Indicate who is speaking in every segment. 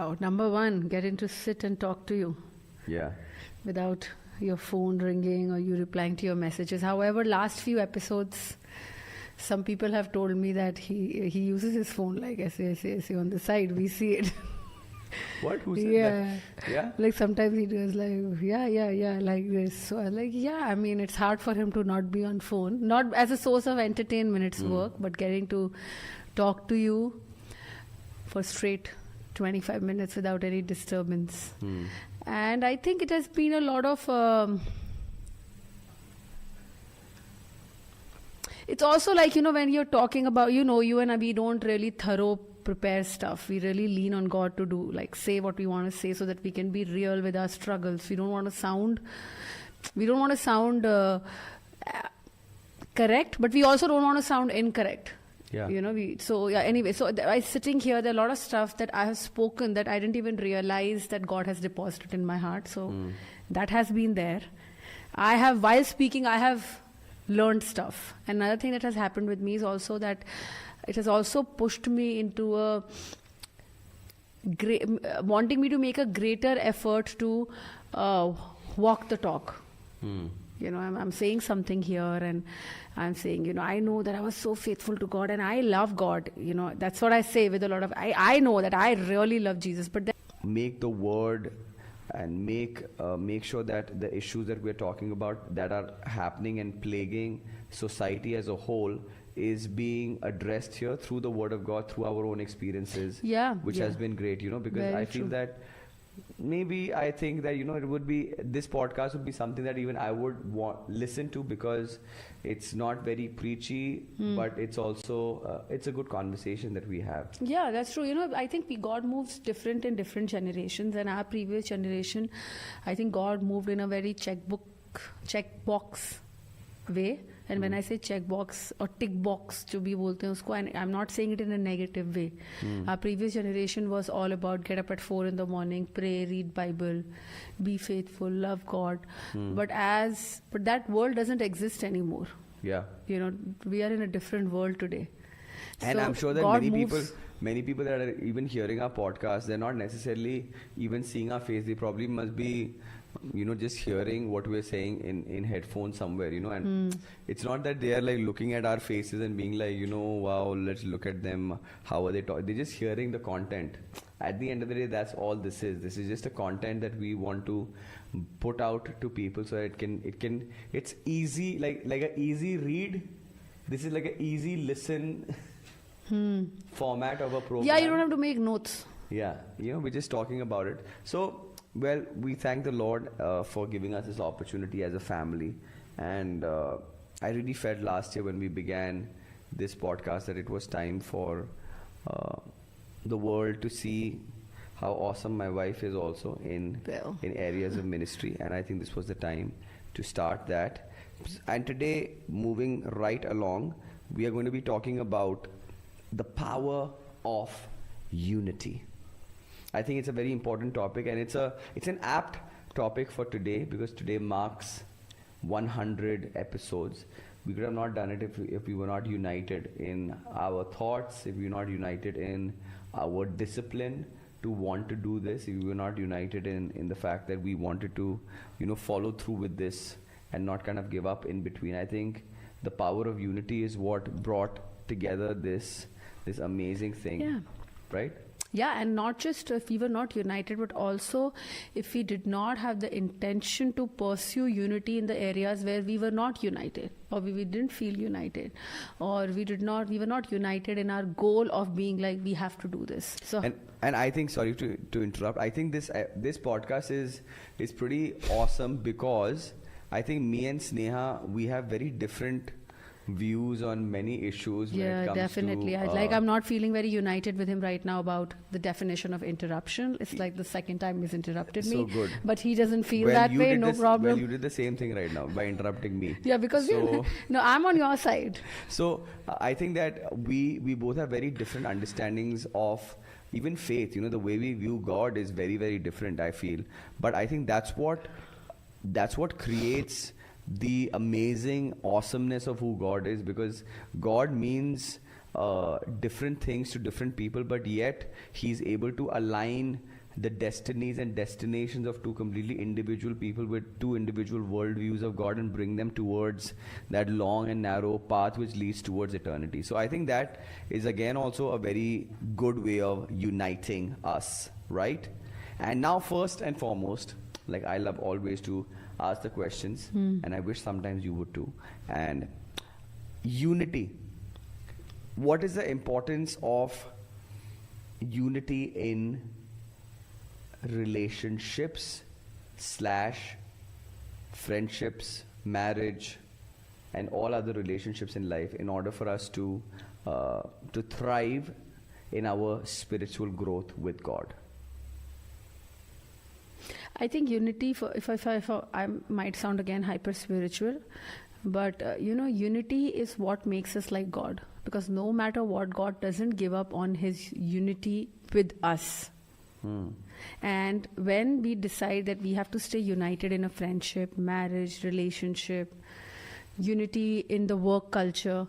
Speaker 1: wow. Number one, getting to sit and talk to you.
Speaker 2: Yeah.
Speaker 1: Without your phone ringing or you replying to your messages. However, last few episodes, some people have told me that he uses his phone like ऐसे on the side. We see it.
Speaker 2: What? Who said
Speaker 1: Yeah.
Speaker 2: that? Yeah.
Speaker 1: Like sometimes he does like, yeah, like this. So I'm like, yeah, I mean, it's hard for him to not be on phone. Not as a source of entertainment, it's work, but getting to talk to you for straight 25 minutes without any disturbance. And I think it has been a lot of... it's also like, when you're talking about, you and I, we don't really prepare stuff. We really lean on God to do, like, say what we want to say so that we can be real with our struggles. We don't want to sound correct, but we also don't want to sound incorrect.
Speaker 2: Yeah.
Speaker 1: Anyway, so I sitting here, there are a lot of stuff that I have spoken that I didn't even realize that God has deposited in my heart. So that has been there. While speaking, I have learned stuff. Another thing that has happened with me is also that it has also pushed me into wanting me to make a greater effort to walk the talk. I'm saying something here and I'm saying, I know that I was so faithful to God and I love God. That's what I say with a lot of, I know that I really love Jesus. But then
Speaker 2: make the word and make sure that the issues that we're talking about that are happening and plaguing society as a whole is being addressed here through the word of God, through our own experiences, which has been great, because
Speaker 1: Very
Speaker 2: I feel
Speaker 1: true.
Speaker 2: that I think that, it would be, this podcast would be something that even I would listen to, because it's not very preachy, but it's also, it's a good conversation that we have.
Speaker 1: Yeah, that's true. I think God moves different in different generations, and our previous generation, I think God moved in a very checkbox way. And when I say checkbox or tick box, जो भी बोलते हैं उसको, and I'm not saying it in a negative way. Our previous generation was all about get up at 4 in the morning, pray, read Bible, be faithful, love God. But that world doesn't exist anymore.
Speaker 2: Yeah.
Speaker 1: We are in a different world today.
Speaker 2: And
Speaker 1: So
Speaker 2: I'm sure that
Speaker 1: God
Speaker 2: many people that are even hearing our podcast, they're not necessarily even seeing our face. They probably must be, just hearing what we're saying in headphones somewhere, and it's not that they are like looking at our faces and being like, wow, let's look at them. How are they talking? They're just hearing the content. At the end of the day, that's all this is. This is just a content that we want to put out to people so that it's easy, like an easy read. This is like an easy listen format of a program.
Speaker 1: Yeah, you don't have to make notes.
Speaker 2: Yeah, we're just talking about it. So, well, we thank the Lord for giving us this opportunity as a family. And I really felt last year when we began this podcast that it was time for the world to see how awesome my wife is also in areas of ministry. And I think this was the time to start that. And today, moving right along, we are going to be talking about the power of unity. I think it's a very important topic, and it's an apt topic for today, because today marks 100 episodes. We could have not done it if we were not united in our thoughts, if we were not united in our discipline to want to do this, if we were not united in the fact that we wanted to, follow through with this and not kind of give up in between. I think the power of unity is what brought together this amazing thing, right?
Speaker 1: Yeah, and not just if we were not united, but also if we did not have the intention to pursue unity in the areas where we were not united, or we didn't feel united, or we were not united in our goal of being like, we have to do this. So
Speaker 2: and I think, sorry to interrupt, I think this podcast is pretty awesome, because I think me and Sneha, we have very different views on many issues when it comes
Speaker 1: definitely.
Speaker 2: to...
Speaker 1: I'm not feeling very united with him right now about the definition of interruption. It's like the second time he's interrupted me.
Speaker 2: So good.
Speaker 1: But he doesn't feel that way, no problem.
Speaker 2: Well, you did the same thing right now by interrupting me.
Speaker 1: Yeah, because no, I'm on your side.
Speaker 2: So I think that we both have very different understandings of even faith. The way we view God is very, very different, I feel. But I think that's what creates the amazing awesomeness of who God is, because God means different things to different people, but yet He's able to align the destinies and destinations of two completely individual people with two individual worldviews of God and bring them towards that long and narrow path which leads towards eternity. So I think that is again also a very good way of uniting us, right? And now, first and foremost, like I love always to ask the questions, and I wish sometimes you would too. And unity. What is the importance of unity in relationships / friendships, marriage, and all other relationships in life in order for us to thrive in our spiritual growth with God?
Speaker 1: I think unity, if I might sound again hyper spiritual, but unity is what makes us like God. Because no matter what, God doesn't give up on His unity with us. And when we decide that we have to stay united in a friendship, marriage, relationship, unity in the work culture,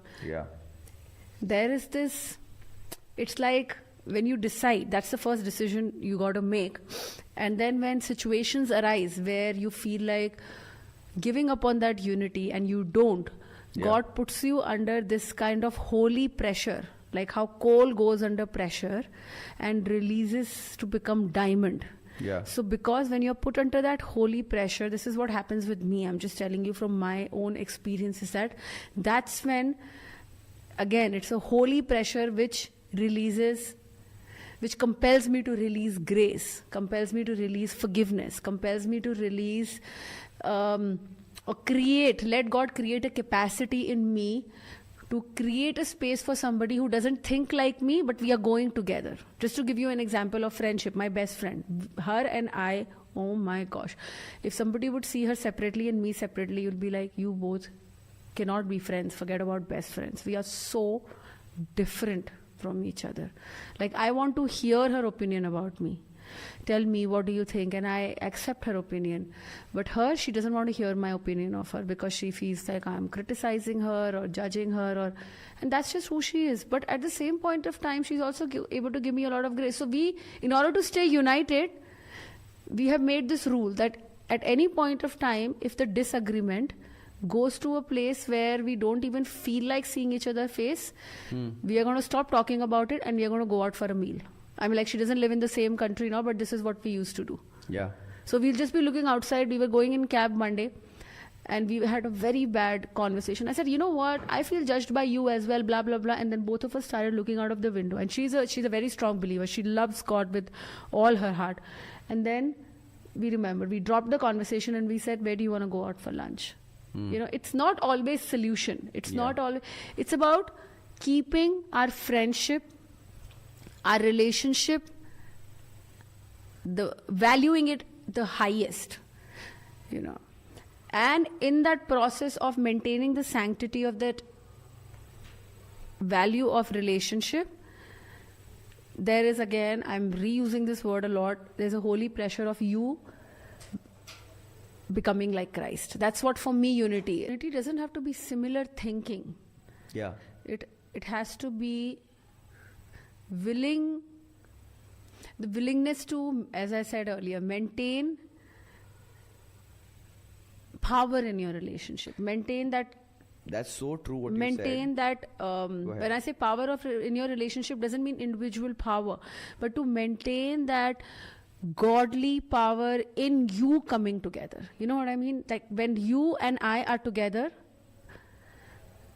Speaker 1: there is this, it's like when you decide, that's the first decision you got to make. And then when situations arise where you feel like giving up on that unity and you don't, God puts you under this kind of holy pressure, like how coal goes under pressure and releases to become diamond. So because when you're put under that holy pressure, this is what happens with me. I'm just telling you from my own experiences that's when, again, it's a holy pressure which releases, which compels me to release grace, compels me to release forgiveness, compels me to release or create, let God create a capacity in me to create a space for somebody who doesn't think like me, but we are going together. Just to give you an example of friendship, my best friend, her and I, oh my gosh. If somebody would see her separately and me separately, you'll be like, you both cannot be friends. Forget about best friends. We are so different from each other. Like, I want to hear her opinion about me. Tell me, what do you think? And I accept her opinion. But her, she doesn't want to hear my opinion of her because she feels like I'm criticizing her or judging her, and that's just who she is. But at the same point of time, she's also able to give me a lot of grace. So we, in order to stay united, we have made this rule that at any point of time, if the disagreement goes to a place where we don't even feel like seeing each other's face, we are going to stop talking about it and we are going to go out for a meal. I mean, like, she doesn't live in the same country now, but this is what we used to do. So we'll just be looking outside. We were going in cab Monday and we had a very bad conversation. I said, you know what? I feel judged by you as well, blah, blah, blah. And then both of us started looking out of the window. And she's a very strong believer. She loves God with all her heart. And then we remembered, we dropped the conversation and we said, where do you want to go out for lunch? It's not always solution. It's not always, it's about keeping our friendship, our relationship, valuing it the highest, and in that process of maintaining the sanctity of that value of relationship, there is, again, I'm reusing this word a lot, there's a holy pressure of you becoming like Christ. That's what for me unity is. Unity doesn't have to be similar thinking. It has to be the willingness to, as I said earlier, maintain power in your relationship. Maintain that.
Speaker 2: That's so true what you said.
Speaker 1: Maintain that. When I say power in your relationship, doesn't mean individual power, but to maintain that godly power in you coming together. You know what I mean? Like, when you and I are together,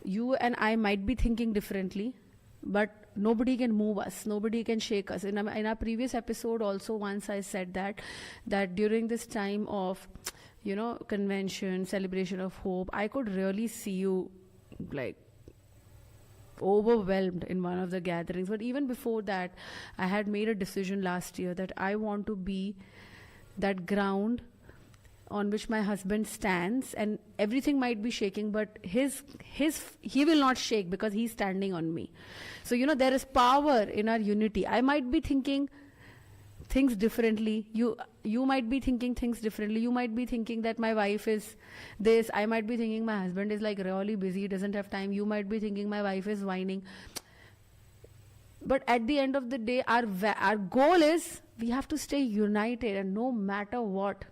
Speaker 1: you and I might be thinking differently, but nobody can move us, nobody can shake us. In our previous episode also, once I said that during this time of, convention, celebration of hope, I could really see you like overwhelmed in one of the gatherings. But even before that, I had made a decision last year that I want to be that ground on which my husband stands, and everything might be shaking, but he will not shake because he's standing on me. So, there is power in our unity. I might be thinking things differently. You might be thinking things differently. You might be thinking that my wife is this. I might be thinking my husband is like really busy, he doesn't have time. You might be thinking my wife is whining. But at the end of the day, our goal is we have to stay united, and no matter what,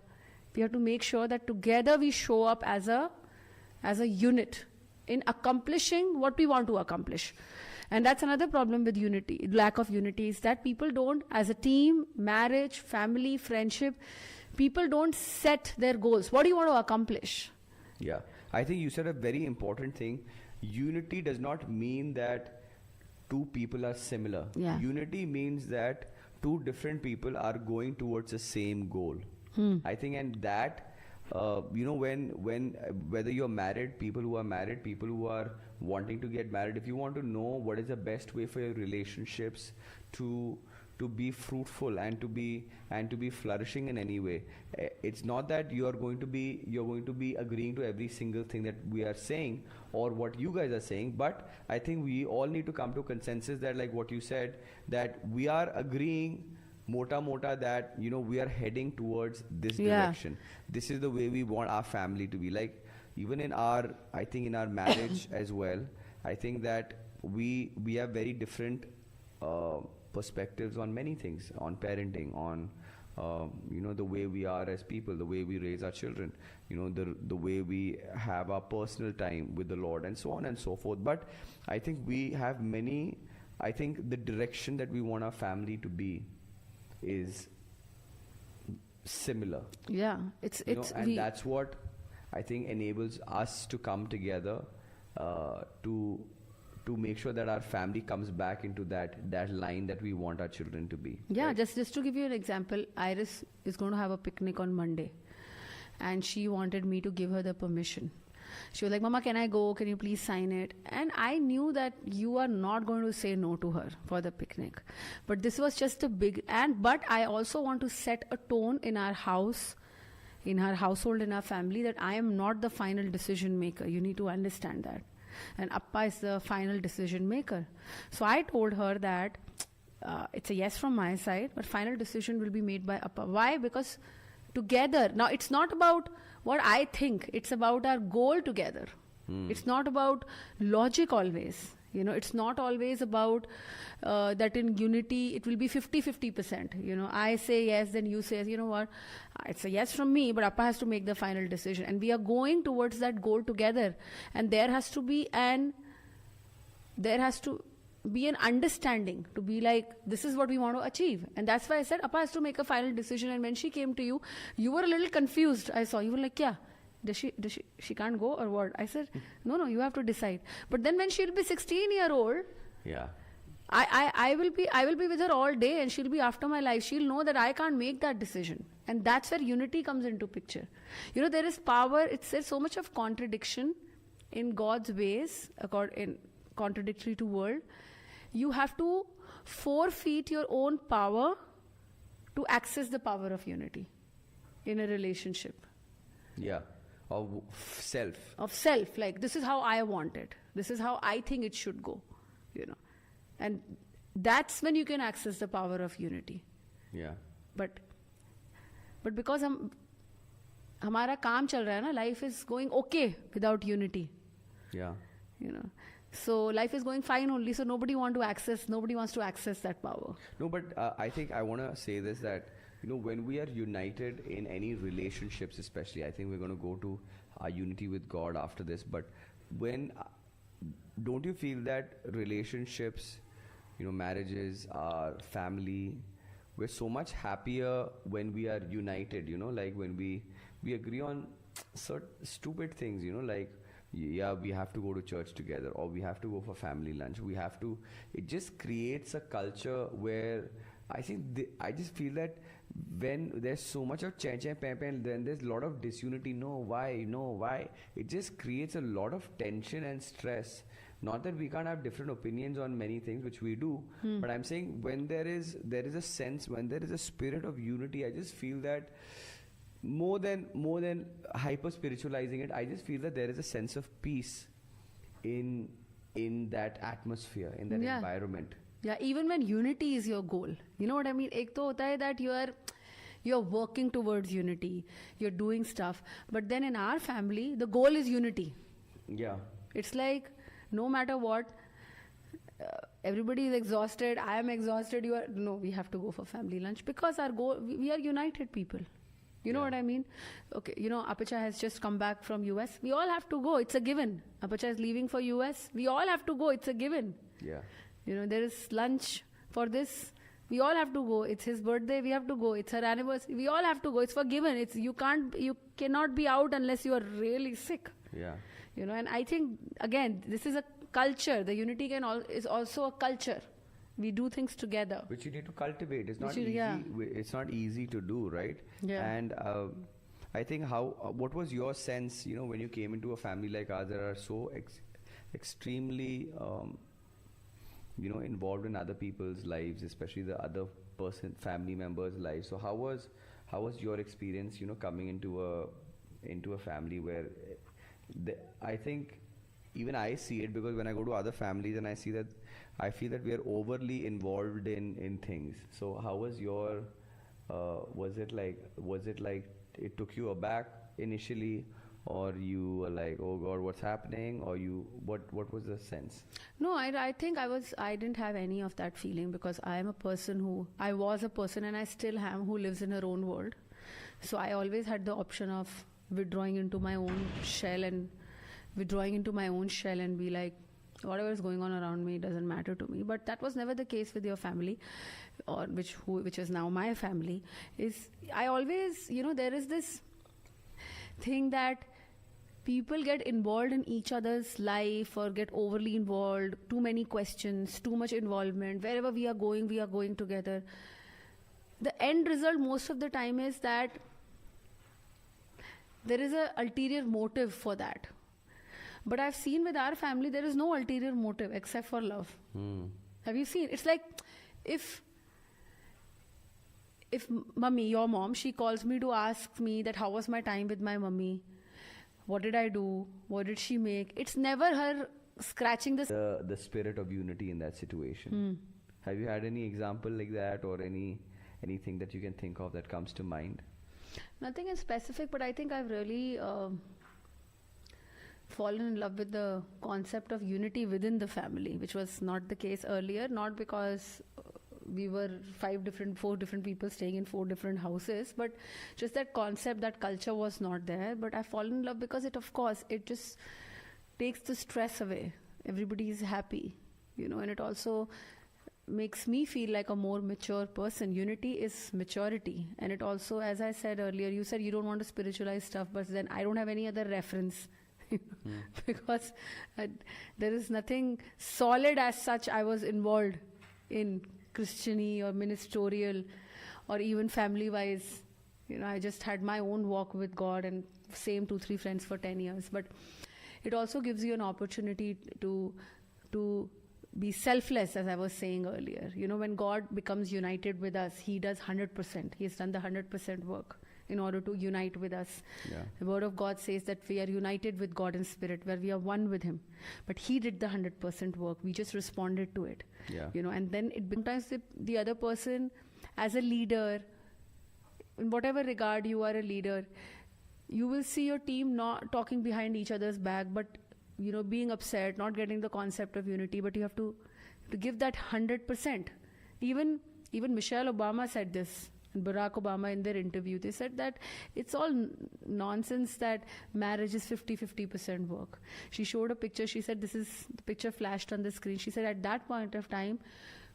Speaker 1: we have to make sure that together we show up as a unit in accomplishing what we want to accomplish. And that's another problem with unity, lack of unity, is that people don't, as a team, marriage, family, friendship, people don't set their goals. What do you want to accomplish?
Speaker 2: Yeah, I think you said a very important thing. Unity does not mean that two people are similar.
Speaker 1: Yeah.
Speaker 2: Unity means that two different people are going towards the same goal. I think, and that, when whether you're married, people who are married, people who are wanting to get married, if you want to know what is the best way for your relationships to be fruitful and to be flourishing in any way, it's not that you're going to be agreeing to every single thing that we are saying or what you guys are saying, but I think we all need to come to consensus that, like what you said, that we are agreeing mota that we are heading towards this direction. This is the way we want our family to be. Like even in our marriage as well, I think that we have very different perspectives on many things, on parenting, on the way we are as people, the way we raise our children, the way we have our personal time with the Lord, and so on and so forth. But I think we have the direction that we want our family to be is similar.
Speaker 1: Yeah, it's
Speaker 2: that's what I think enables us to come together to make sure that our family comes back into that line that we want our children to be.
Speaker 1: Yeah,
Speaker 2: right?
Speaker 1: just to give you an example, Iris is going to have a picnic on Monday, and she wanted me to give her the permission. She was like, Mama, can I go? Can you please sign it? And I knew that you are not going to say no to her for the picnic. But this was just but I also want to set a tone in our house, in our household, in our family, that I am not the final decision maker. You need to understand that. And Appa is the final decision maker. So I told her that it's a yes from my side, but final decision will be made by Appa. Why? Because together, now it's not about what I think, it's about our goal together. It's not about logic always. It's not always about that in unity it will be 50-50%. I say yes, then you say, what, it's a yes from me, but Appa has to make the final decision. And we are going towards that goal together. And there has to be an understanding to be like, this is what we want to achieve. And that's why I said Appa has to make a final decision. And when she came to you, you were a little confused. I saw you were like, yeah, she can't go or what? I said, no, you have to decide. But then when she'll be 16-year-old,
Speaker 2: yeah,
Speaker 1: I will be with her all day, and she'll be after my life. She'll know that I can't make that decision. And that's where unity comes into picture. There is power. There's so much of contradiction in God's ways, contradictory to world. You have to forfeit your own power to access the power of unity in a relationship.
Speaker 2: Yeah, of self.
Speaker 1: Like, this is how I want it. This is how I think it should go. And that's when you can access the power of unity.
Speaker 2: Yeah.
Speaker 1: But because हमारा काम चल रहा है ना, life is going okay without unity.
Speaker 2: Yeah.
Speaker 1: So life is going fine only, so nobody wants to access that power.
Speaker 2: No, but I think I want to say this, that when we are united in any relationships, especially, I think we're going to go to our unity with God after this, but don't you feel that relationships, marriages, our family, we're so much happier when we are united, like when we agree on certain stupid things, like, yeah, we have to go to church together, or we have to go for family lunch. It just creates a culture where I just feel that when there's so much of and then there's a lot of disunity. No, why? It just creates a lot of tension and stress. Not that we can't have different opinions on many things, which we do, but I'm saying when there is a sense, when there is a spirit of unity, I just feel that more than hyper spiritualizing it, I just feel that there is a sense of peace in that atmosphere, in that environment.
Speaker 1: Yeah, even when unity is your goal. You know what I mean? Ek to hota hai that you're working towards unity, you're doing stuff. But then in our family, the goal is unity.
Speaker 2: Yeah.
Speaker 1: It's like, no matter what, everybody is exhausted, I am exhausted, you are, no, we have to go for family lunch because our goal, we are united people. You know
Speaker 2: Yeah.
Speaker 1: what I mean? Okay, you know, Apacha has just come back from US. We all have to go. It's a given. Apacha is leaving for US. We all have to go. It's a given.
Speaker 2: Yeah.
Speaker 1: You know, there is lunch for this. We all have to go. It's his birthday. We have to go. It's her anniversary. We all have to go. It's for given. It's you cannot be out unless you are really sick.
Speaker 2: Yeah.
Speaker 1: You know, and I think again, this is a culture. The unity is also a culture. We do things together.
Speaker 2: Which you need to cultivate. It's not
Speaker 1: Which you-
Speaker 2: easy.
Speaker 1: yeah.
Speaker 2: It's not easy to do, right?
Speaker 1: Yeah.
Speaker 2: And I think what was your sense, you know, when you came into a family like ours that are so extremely, you know, involved in other people's lives, especially the other family members' lives. So how was your experience, you know, coming into a family where I think even I see it, because when I go to other families and I see that, I feel that we are overly involved in things. So how was your, was it like it took you aback initially, or you were like, oh God, what's happening, or what was the sense?
Speaker 1: No, I think I didn't have any of that feeling because I was a person and I still am who lives in her own world. So I always had the option of withdrawing into my own shell and be like, whatever is going on around me doesn't matter to me. But that was never the case with your family, or which is now my family. I always, you know, there is this thing that people get involved in each other's life or get overly involved, too many questions, too much involvement. Wherever we are going together. The end result most of the time is that there is an ulterior motive for that. But I've seen with our family, there is no ulterior motive except for love. Have you seen? It's like if mummy, your mom, she calls me to ask me that how was my time with my mummy? What did I do? What did she make? It's never her scratching
Speaker 2: The spirit of unity in that situation. Have you had any example like that, or anything that you can think of that comes to mind?
Speaker 1: Nothing in specific, but I think I've really fallen in love with the concept of unity within the family, which was not the case earlier, not because we were four different people staying in 4 different houses, but just that concept, that culture was not there. But I've fallen in love because it just takes the stress away. Everybody is happy, you know, and it also makes me feel like a more mature person. Unity is maturity. And it also, as I said earlier, you said you don't want to spiritualize stuff, but then I don't have any other reference. Because there is nothing solid as such I was involved in Christiany or ministerial or even family wise. You know, I just had my own walk with God, and same 2-3 friends for 10 years. But it also gives you an opportunity to be selfless, as I was saying earlier. You know, when God becomes united with us, He does 100%. He has done the 100% work in order to unite with us.
Speaker 2: Yeah.
Speaker 1: The Word of God says that we are united with God in spirit, where we are one with Him. But He did the 100% work. We just responded to it.
Speaker 2: Yeah.
Speaker 1: You know, and then sometimes the other person, as a leader, in whatever regard you are a leader, you will see your team not talking behind each other's back, but you know, being upset, not getting the concept of unity. But you have to give that 100%. Even Michelle Obama said this, and Barack Obama in their interview, they said that it's all nonsense that marriage is 50% work. She showed a picture. She said, this is the picture flashed on the screen. She said at that point of time,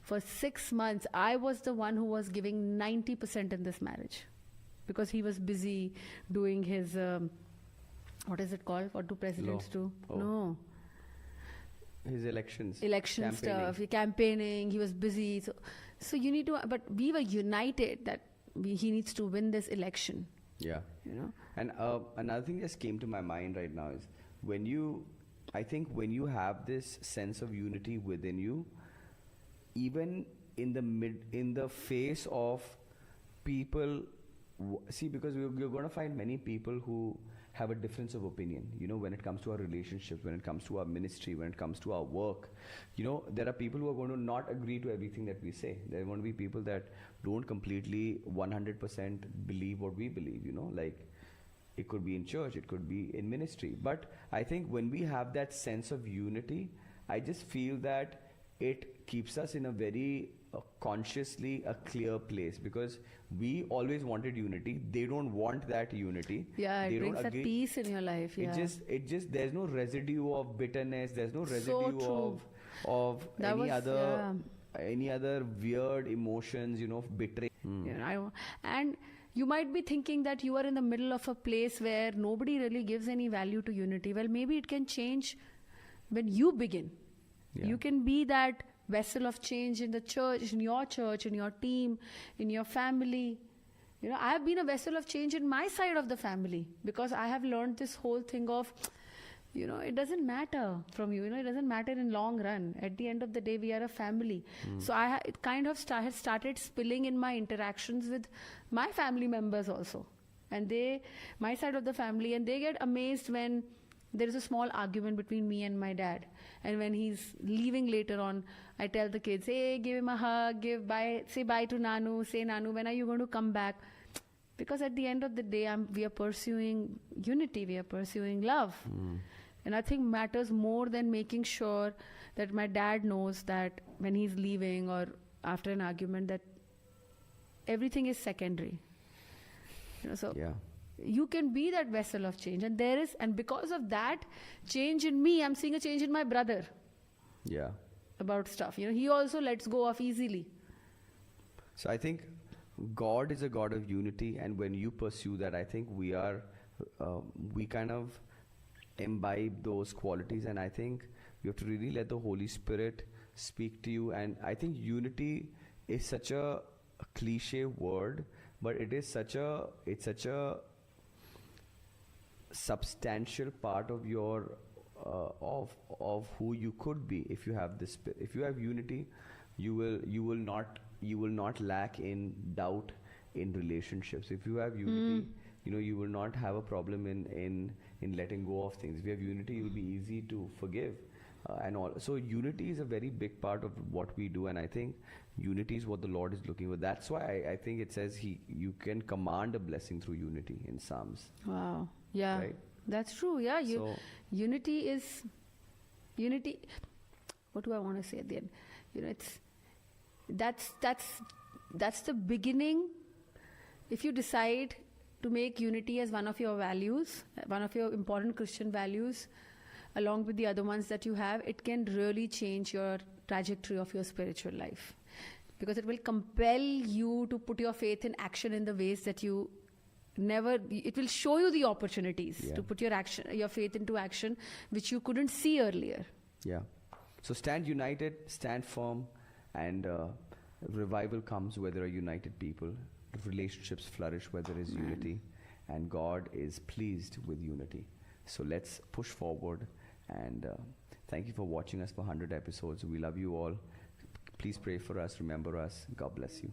Speaker 1: for 6 months, I was the one who was giving 90% in this marriage, because he was busy doing his what is it called? What do presidents do?
Speaker 2: Oh.
Speaker 1: No.
Speaker 2: His elections.
Speaker 1: Election stuff, campaigning. He was busy. So you need to, but we were united that he needs to win this election.
Speaker 2: Yeah.
Speaker 1: You know.
Speaker 2: And another thing just came to my mind right now is I think when you have this sense of unity within you, even in the face of people, see, because you're going to find many people who have a difference of opinion, you know, when it comes to our relationships, when it comes to our ministry, when it comes to our work. You know, there are people who are going to not agree to everything that we say. There are going to be people that don't completely 100% believe what we believe, you know, like it could be in church, it could be in ministry. But I think when we have that sense of unity, I just feel that it keeps us in a very consciously a clear place, because we always wanted unity. They don't want that unity.
Speaker 1: Yeah, it
Speaker 2: They don't
Speaker 1: brings that
Speaker 2: agree.
Speaker 1: peace in your life. Yeah.
Speaker 2: It just there's no residue of bitterness. There's no
Speaker 1: So
Speaker 2: residue
Speaker 1: true.
Speaker 2: of
Speaker 1: That
Speaker 2: any
Speaker 1: was-
Speaker 2: other
Speaker 1: yeah.
Speaker 2: any other weird emotions, betrayal.
Speaker 1: You know, and you might be thinking that you are in the middle of a place where nobody really gives any value to unity. Well, maybe it can change when you begin.
Speaker 2: Yeah.
Speaker 1: You can be that vessel of change in the church, in your team, in your family. You know, I have been a vessel of change in my side of the family, because I have learned this whole thing of, it doesn't matter from you. It doesn't matter in long run. At the end of the day, we are a family. So it kind of has started spilling in my interactions with my family members also, and my side of the family, and they get amazed when there is a small argument between me and my dad, and when he's leaving later on, I tell the kids, hey, give him a hug, say bye to Nanu, say, Nanu, when are you going to come back? Because at the end of the day, we are pursuing unity, we are pursuing love. And I think matters more than making sure that my dad knows that when he's leaving or after an argument, that everything is secondary. So
Speaker 2: Yeah.
Speaker 1: you can be that vessel of change, and because of that change in me, I'm seeing a change in my brother
Speaker 2: Yeah.
Speaker 1: about stuff. He also lets go of easily.
Speaker 2: So I think God is a God of unity, and when you pursue that, I think we kind of imbibe those qualities, and I think you have to really let the Holy Spirit speak to you. And I think unity is such a cliche word, but it's such a substantial part of your of who you could be. If you have this spirit, if you have unity, you will not lack in doubt in relationships. If you have unity, you will not have a problem in letting go of things. If you have unity, it will be easy to forgive, and all. So unity is a very big part of what we do, and I think unity is what the Lord is looking for. That's why I think it says you can command a blessing through unity in Psalms.
Speaker 1: Wow. Yeah.
Speaker 2: Right?
Speaker 1: That's true. Yeah. Unity is unity. What do I want to say at the end? That's the beginning. If you decide to make unity as one of your values, one of your important Christian values, along with the other ones that you have, it can really change your trajectory of your spiritual life, because it will compel you to put your faith in action in the ways that you never. It will show you the opportunities to put your faith into action, which you couldn't see earlier.
Speaker 2: Yeah. So stand united, stand firm, and revival comes where there are united people. Relationships flourish where there is unity, and God is pleased with unity. So let's push forward, and thank you for watching us for 100 episodes. We love you all. Please pray for us, remember us. God bless you.